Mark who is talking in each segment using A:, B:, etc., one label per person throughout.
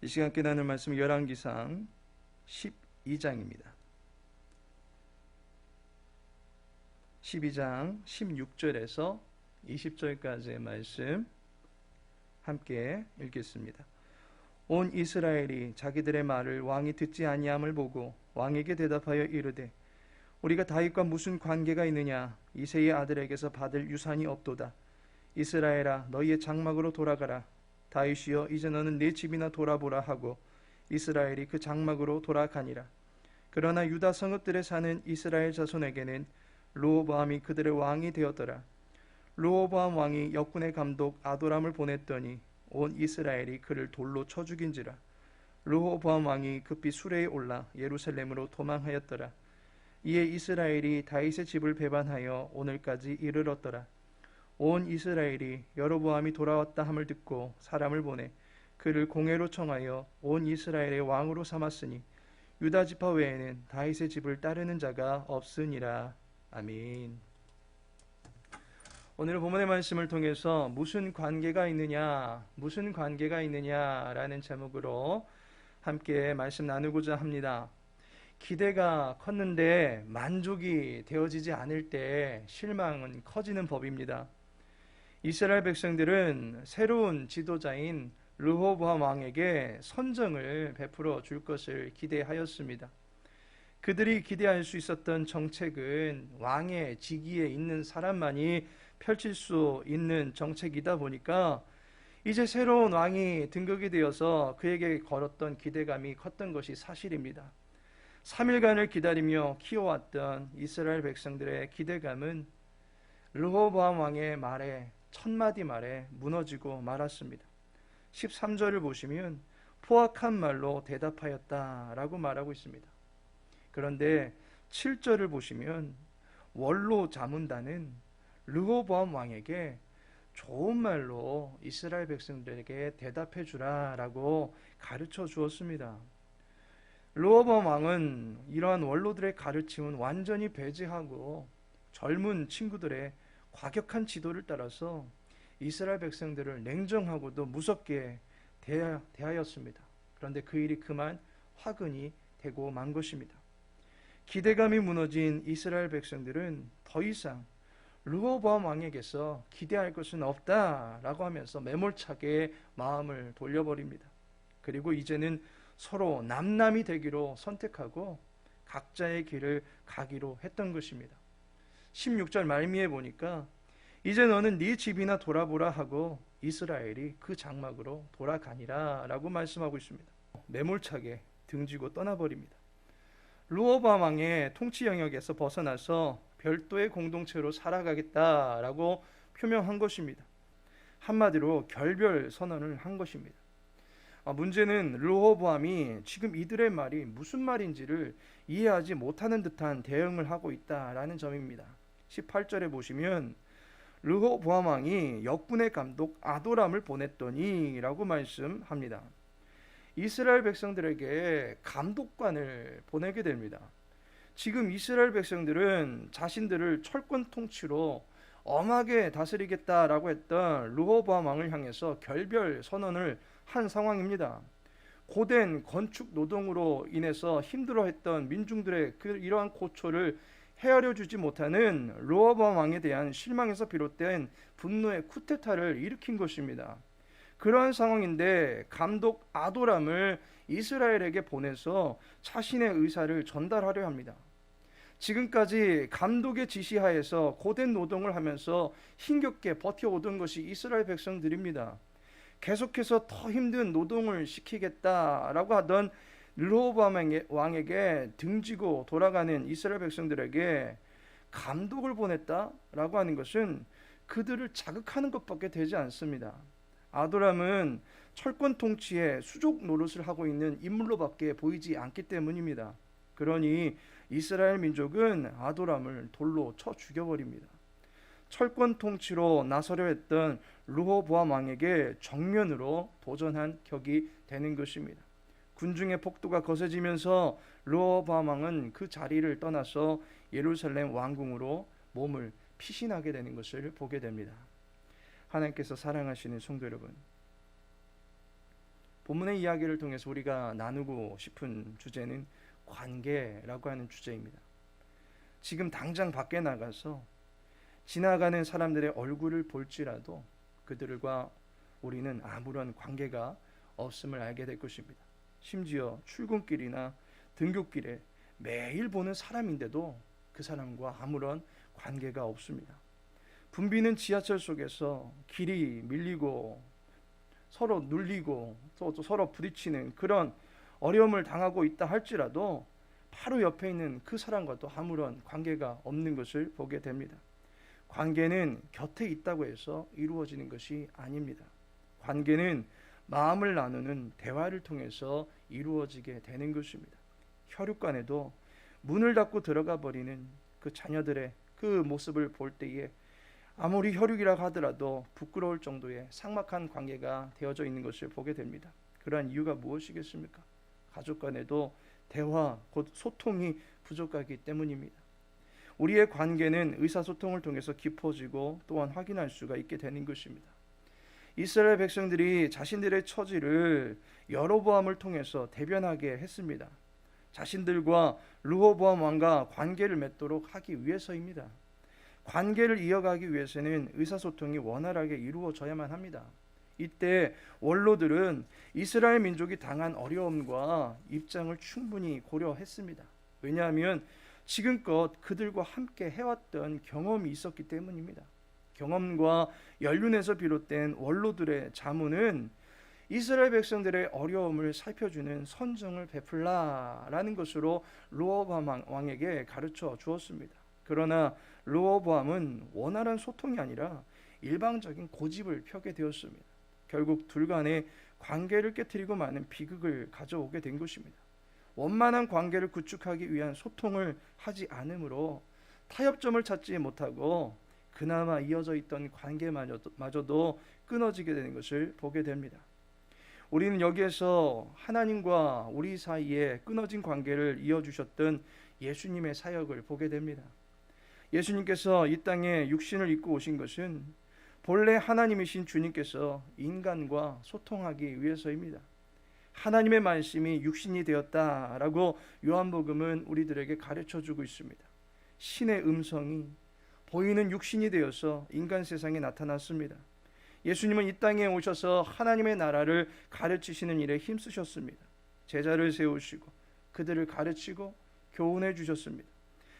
A: 시간 함께 나눌 말씀 열왕기상 12장입니다. 12장 16절에서 20절까지의 말씀 함께 읽겠습니다. 온 이스라엘이 자기들의 말을 왕이 듣지 아니함을 보고 왕에게 대답하여 이르되 우리가 다윗과 무슨 관계가 있느냐? 이새의 아들에게서 받을 유산이 없도다. 이스라엘아 너희의 장막으로 돌아가라. 다윗이여 이제 너는 네 집이나 돌아보라 하고 이스라엘이 그 장막으로 돌아가니라. 그러나 유다 성읍들에 사는 이스라엘 자손에게는 르호보암이 그들의 왕이 되었더라. 르호보암 왕이 역군의 감독 아도람을 보냈더니 온 이스라엘이 그를 돌로 쳐 죽인지라. 르호보암 왕이 급히 수레에 올라 예루살렘으로 도망하였더라. 이에 이스라엘이 다윗의 집을 배반하여 오늘까지 이르렀더라. 온 이스라엘이 여로보암이 돌아왔다 함을 듣고 사람을 보내 그를 공회로 청하여 온 이스라엘의 왕으로 삼았으니 유다 지파 외에는 다윗의 집을 따르는 자가 없으니라. 아멘. 오늘 본문의 말씀을 통해서 무슨 관계가 있느냐라는 제목으로 함께 말씀 나누고자 합니다. 기대가 컸는데 만족이 되어지지 않을 때 실망은 커지는 법입니다. 이스라엘 백성들은 새로운 지도자인 르호보암 왕에게 선정을 베풀어 줄 것을 기대하였습니다. 그들이 기대할 수 있었던 정책은 왕의 직위에 있는 사람만이 펼칠 수 있는 정책이다 보니까 이제 새로운 왕이 등극이 되어서 그에게 걸었던 기대감이 컸던 것이 사실입니다. 3일간을 기다리며 키워왔던 이스라엘 백성들의 기대감은 르호보암 왕의 말에 첫마디 말에 무너지고 말았습니다. 13절을 보시면 포악한 말로 대답하였다라고 말하고 있습니다. 그런데 7절을 보시면 원로 자문단은 르호보암 왕에게 좋은 말로 이스라엘 백성들에게 대답해 주라라고 가르쳐 주었습니다. 르호보암 왕은 이러한 원로들의 가르침은 완전히 배제하고 젊은 친구들의 과격한 지도를 따라서 이스라엘 백성들을 냉정하고도 무섭게 대하였습니다. 그런데 그 일이 그만 화근이 되고 만 것입니다. 기대감이 무너진 이스라엘 백성들은 더 이상 르호보암 왕에게서 기대할 것은 없다라고 하면서 매몰차게 마음을 돌려버립니다. 그리고 이제는 서로 남남이 되기로 선택하고 각자의 길을 가기로 했던 것입니다. 16절 말미에 보니까 이제 너는 네 집이나 돌아보라 하고 이스라엘이 그 장막으로 돌아가니라 라고 말씀하고 있습니다. 매몰차게 등지고 떠나버립니다. 르호보암 왕의 통치 영역에서 벗어나서 별도의 공동체로 살아가겠다라고 표명한 것입니다. 한마디로 결별 선언을 한 것입니다. 문제는 르호보암이 지금 이들의 말이 무슨 말인지를 이해하지 못하는 듯한 대응을 하고 있다라는 점입니다. 18절에 보시면 르호보암 왕이 역군의 감독 아도람을 보냈더니 라고 말씀합니다. 이스라엘 백성들에게 감독관을 보내게 됩니다. 지금 이스라엘 백성들은 자신들을 철권 통치로 엄하게 다스리겠다라고 했던 르호보암 왕을 향해서 결별 선언을 한 상황입니다. 고된 건축 노동으로 인해서 힘들어했던 민중들의 이러한 고초를 헤아려 주지 못하는 르호보암 왕에 대한 실망에서 비롯된 분노의 쿠데타를 일으킨 것입니다. 그러한 상황인데 감독 아도람을 이스라엘에게 보내서 자신의 의사를 전달하려 합니다. 지금까지 감독의 지시하에서 고된 노동을 하면서 힘겹게 버텨오던 것이 이스라엘 백성들입니다. 계속해서 더 힘든 노동을 시키겠다라고 하던 르호보암 왕에게 등지고 돌아가는 이스라엘 백성들에게 감독을 보냈다라고 하는 것은 그들을 자극하는 것밖에 되지 않습니다. 아도람은 철권 통치에 수족 노릇을 하고 있는 인물로밖에 보이지 않기 때문입니다. 그러니 이스라엘 민족은 아도람을 돌로 쳐 죽여버립니다. 철권 통치로 나서려 했던 르호보암 왕에게 정면으로 도전한 격이 되는 것입니다. 군중의 폭도가 거세지면서 르호보암 왕은 그 자리를 떠나서 예루살렘 왕궁으로 몸을 피신하게 되는 것을 보게 됩니다. 하나님께서 사랑하시는 성도 여러분, 본문의 이야기를 통해서 우리가 나누고 싶은 주제는 관계라고 하는 주제입니다. 지금 당장 밖에 나가서 지나가는 사람들의 얼굴을 볼지라도 그들과 우리는 아무런 관계가 없음을 알게 될 것입니다. 심지어 출근길이나 등굣길에 매일 보는 사람인데도 그 사람과 아무런 관계가 없습니다. 붐비는 지하철 속에서 길이 밀리고 서로 눌리고 또 서로 부딪히는 그런 어려움을 당하고 있다 할지라도 바로 옆에 있는 그 사람과도 아무런 관계가 없는 것을 보게 됩니다. 관계는 곁에 있다고 해서 이루어지는 것이 아닙니다. 관계는 마음을 나누는 대화를 통해서 이루어지게 되는 것입니다. 혈육간에도 문을 닫고 들어가 버리는 그 자녀들의 그 모습을 볼 때에 아무리 혈육이라고 하더라도 부끄러울 정도의 삭막한 관계가 되어져 있는 것을 보게 됩니다. 그러한 이유가 무엇이겠습니까? 가족 간에도 대화, 곧 소통이 부족하기 때문입니다. 우리의 관계는 의사소통을 통해서 깊어지고 또한 확인할 수가 있게 되는 것입니다. 이스라엘 백성들이 자신들의 처지를 여로보암을 통해서 대변하게 했습니다. 자신들과 르호보암 왕과 관계를 맺도록 하기 위해서입니다. 관계를 이어가기 위해서는 의사소통이 원활하게 이루어져야만 합니다. 이때 원로들은 이스라엘 민족이 당한 어려움과 입장을 충분히 고려했습니다. 왜냐하면 지금껏 그들과 함께 해왔던 경험이 있었기 때문입니다. 경험과 연륜에서 비롯된 원로들의 자문은 이스라엘 백성들의 어려움을 살펴주는 선정을 베풀라라는 것으로 르호보암 왕에게 가르쳐 주었습니다. 그러나 르호보암은 원활한 소통이 아니라 일방적인 고집을 펴게 되었습니다. 결국 둘 간의 관계를 깨뜨리고 많은 비극을 가져오게 된 것입니다. 원만한 관계를 구축하기 위한 소통을 하지 않으므로 타협점을 찾지 못하고 그나마 이어져 있던 관계마저도 끊어지게 되는 것을 보게 됩니다. 우리는 여기에서 하나님과 우리 사이에 끊어진 관계를 이어주셨던 예수님의 사역을 보게 됩니다. 예수님께서 이 땅에 육신을 입고 오신 것은 본래 하나님이신 주님께서 인간과 소통하기 위해서입니다. 하나님의 말씀이 육신이 되었다라고 요한복음은 우리들에게 가르쳐주고 있습니다. 신의 음성이 보이는 육신이 되어서 인간 세상에 나타났습니다. 예수님은 이 땅에 오셔서 하나님의 나라를 가르치시는 일에 힘쓰셨습니다. 제자를 세우시고 그들을 가르치고 교훈해 주셨습니다.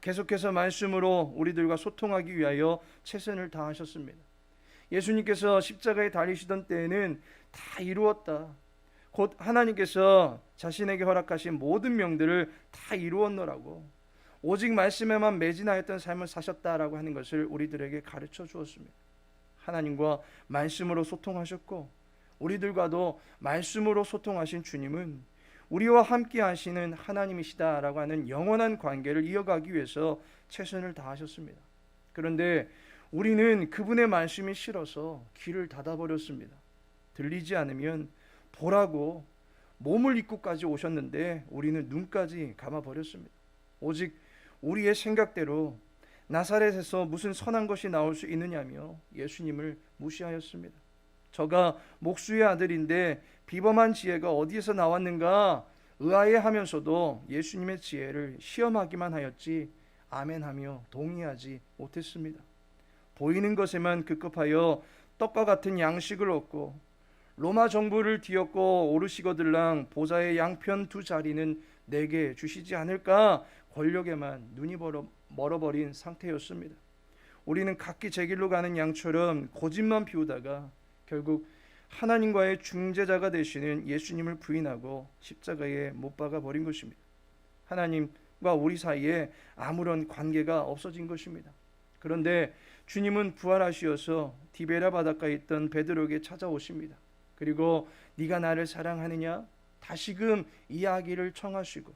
A: 계속해서 말씀으로 우리들과 소통하기 위하여 최선을 다하셨습니다. 예수님께서 십자가에 달리시던 때에는 다 이루었다. 곧 하나님께서 자신에게 허락하신 모든 명들을 다 이루었노라고 오직 말씀에만 매진하였던 삶을 사셨다라고 하는 것을 우리들에게 가르쳐 주었습니다. 하나님과 말씀으로 소통하셨고 우리들과도 말씀으로 소통하신 주님은 우리와 함께 하시는 하나님이시다라고 하는 영원한 관계를 이어가기 위해서 최선을 다하셨습니다. 그런데 우리는 그분의 말씀이 싫어서 귀를 닫아버렸습니다. 들리지 않으면 보라고 몸을 입고까지 오셨는데 우리는 눈까지 감아버렸습니다. 오직 우리의 생각대로 나사렛에서 무슨 선한 것이 나올 수 있느냐며 예수님을 무시하였습니다. 저가 목수의 아들인데 비범한 지혜가 어디에서 나왔는가 의아해하면서도 예수님의 지혜를 시험하기만 하였지 아멘하며 동의하지 못했습니다. 보이는 것에만 급급하여 떡과 같은 양식을 얻고 로마 정부를 뒤엎고 오르시거들랑 보좌의 양편 두 자리는 내게 주시지 않을까 권력에만 눈이 멀어버린 상태였습니다. 우리는 각기 제 길로 가는 양처럼 고집만 피우다가 결국 하나님과의 중재자가 되시는 예수님을 부인하고 십자가에 못 박아 버린 것입니다. 하나님과 우리 사이에 아무런 관계가 없어진 것입니다. 그런데 주님은 부활하시어서 디베라 바닷가에 있던 베드로에게 찾아오십니다. 그리고 네가 나를 사랑하느냐? 다시금 이야기를 청하시고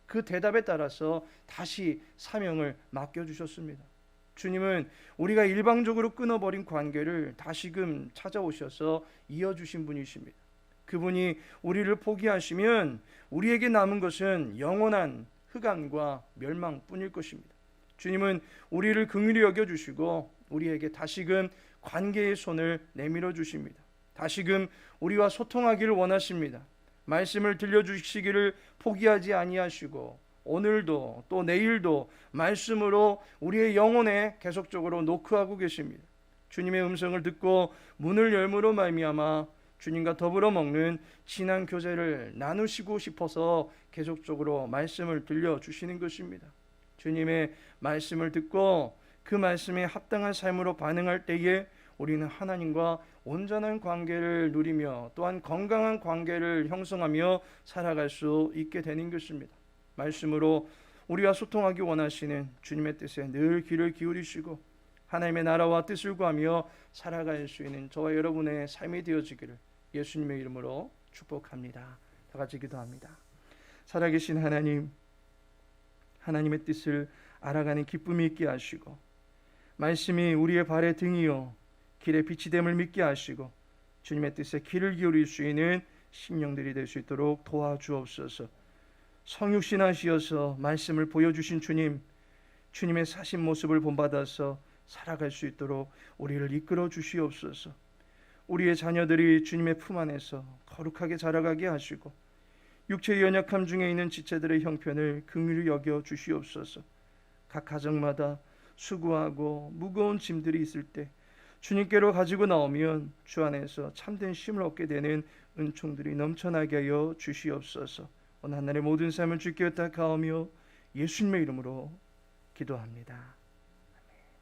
A: 그 대답에 따라서 다시 사명을 맡겨주셨습니다. 주님은 우리가 일방적으로 끊어버린 관계를 다시금 찾아오셔서 이어주신 분이십니다. 그분이 우리를 포기하시면 우리에게 남은 것은 영원한 흑암과 멸망뿐일 것입니다. 주님은 우리를 긍휼히 여겨주시고 우리에게 다시금 관계의 손을 내밀어 주십니다. 다시금 우리와 소통하기를 원하십니다. 말씀을 들려주시기를 포기하지 아니하시고 오늘도 또 내일도 말씀으로 우리의 영혼에 계속적으로 노크하고 계십니다. 주님의 음성을 듣고 문을 열므로 말미암아 주님과 더불어 먹는 친한 교제를 나누시고 싶어서 계속적으로 말씀을 들려주시는 것입니다. 주님의 말씀을 듣고 그 말씀에 합당한 삶으로 반응할 때에 우리는 하나님과 온전한 관계를 누리며 또한 건강한 관계를 형성하며 살아갈 수 있게 되는 것입니다. 말씀으로 우리와 소통하기 원하시는 주님의 뜻에 늘 귀를 기울이시고 하나님의 나라와 뜻을 구하며 살아갈 수 있는 저와 여러분의 삶이 되어지기를 예수님의 이름으로 축복합니다. 다 같이 기도합니다. 살아계신 하나님, 하나님의 뜻을 알아가는 기쁨이 있게 하시고 말씀이 우리의 발의 등이요 길의 빛이 됨을 믿게 하시고 주님의 뜻에 귀를 기울일 수 있는 심령들이 될 수 있도록 도와주옵소서. 성육신하시어서 말씀을 보여주신 주님, 주님의 사신 모습을 본받아서 살아갈 수 있도록 우리를 이끌어 주시옵소서. 우리의 자녀들이 주님의 품 안에서 거룩하게 자라가게 하시고 육체의 연약함 중에 있는 지체들의 형편을 긍휼히 여겨 주시옵소서. 각 가정마다 수고하고 무거운 짐들이 있을 때 주님께로 가지고 나오면 주 안에서 참된 쉼을 얻게 되는 은총들이 넘쳐나게 하여 주시옵소서. 오늘 하늘의 모든 삶을 주께 의탁하오며 예수님의 이름으로 기도합니다.